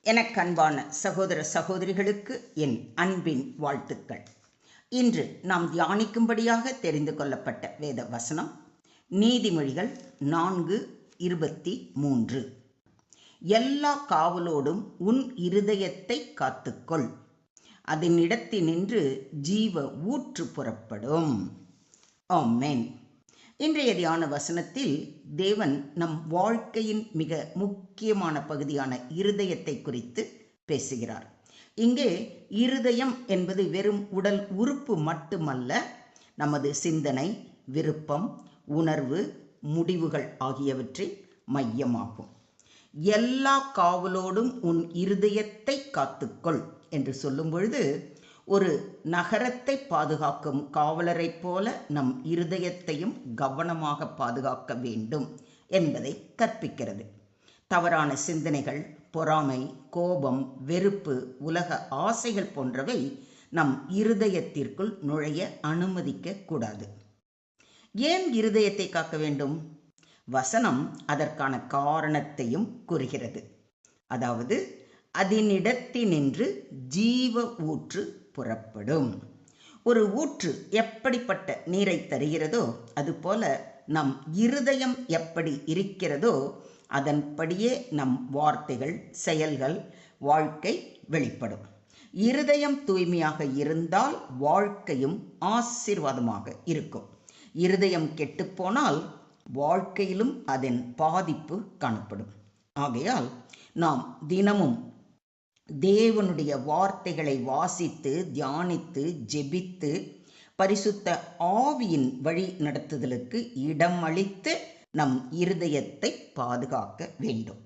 எனக்கு அன்பான சகோதர சகோதரிகளுக்கு என் அன்பின் வாழ்த்துக்கள். இன்று நாம் தியானிக்கும்படியாக தெரிந்து கொள்ளப்பட்ட வேத வசனம் நீதிமொழிகள் 4:23. எல்லா காவலோடும் உன் இருதயத்தை காத்துக்கொள், அதனிடத்தினின்று ஜீவ ஊற்று புறப்படும். ஆமென். இன்றைய தியான வசனத்தில் தேவன் நம் வாழ்க்கையின் மிக முக்கியமான பகுதியான இருதயத்தை குறித்து பேசுகிறார். இங்கே இருதயம் என்பது வெறும் உடல் உறுப்பு மட்டுமல்ல, நமது சிந்தனை, விருப்பம், உணர்வு, முடிவுகள் ஆகியவற்றின் மையமாகும். எல்லா காவலோடும் உன் இருதயத்தை காத்துக்கொள் என்று சொல்லும் பொழுது, ஒரு நகரத்தை பாதுகாக்கும் காவலரைப் போல நம் இருதயத்தையும் கவனமாக பாதுகாக்க வேண்டும் என்பதை கற்பிக்கிறது. தவறான சிந்தனைகள், பொறாமை, கோபம், வெறுப்பு, உலக ஆசைகள் போன்றவை நம் இருதயத்திற்குள் நுழைய அனுமதிக்க கூடாது. ஏன் இருதயத்தை காக்க வேண்டும்? வசனம் அதற்கான காரணத்தையும் கூறுகிறது. அதாவது, அதனிடத்தினின்று ஜீவ ஊற்று புறப்படும். ஒரு ஊற்று எப்படிப்பட்ட நீரை தருகிறதோ அதுபோல நம் இருதயம் எப்படி இருக்கிறதோ அதன்படியே நம் வார்த்தைகள், செயல்கள், வாழ்க்கை வெளிப்படும். இருதயம் தூய்மையாக இருந்தால் வாழ்க்கையும் ஆசீர்வாதமாக இருக்கும். இருதயம் கெட்டுப்போனால் வாழ்க்கையிலும் அதன் பாதிப்பு காணப்படும். ஆகையால் நாம் தினமும் தேவனுடைய வார்த்தைகளை வாசித்து, தியானித்து, ஜெபித்து, பரிசுத்த ஆவியின் வழி நடத்துதலுக்கு இடம் அளித்து நம் இருதயத்தை பாதுகாக்க வேண்டும்.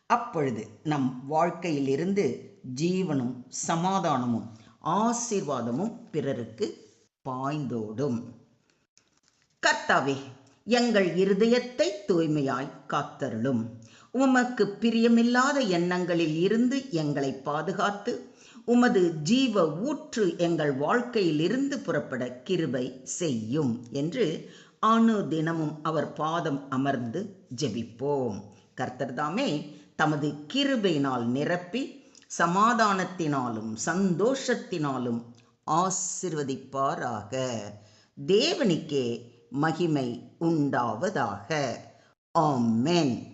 அப்பொழுது நம் வாழ்க்கையிலிருந்து ஜீவனும் சமாதானமும் ஆசீர்வாதமும் பிறருக்கு பாய்ந்தோடும். கர்த்தாவே, எங்கள் இருதயத்தை தூய்மையாய் காத்தருளும். உமக்கு பிரியமில்லாத எண்ணங்களில் இருந்து எங்களை பாதுகாத்து உமது ஜீவ ஊற்று எங்கள் வாழ்க்கையிலிருந்து புறப்பட கிருபை செய்யும் என்று அனுதினமும் அவர் பாதம் அமர்ந்து ஜெபிப்போம். கர்த்தர் தாமே தமது கிருபையினால் நிரப்பி சமாதானத்தினாலும் சந்தோஷத்தினாலும் ஆசீர்வதிப்பாராக. தேவனுக்கே மகிமை உண்டாவதாக. ஆமென்.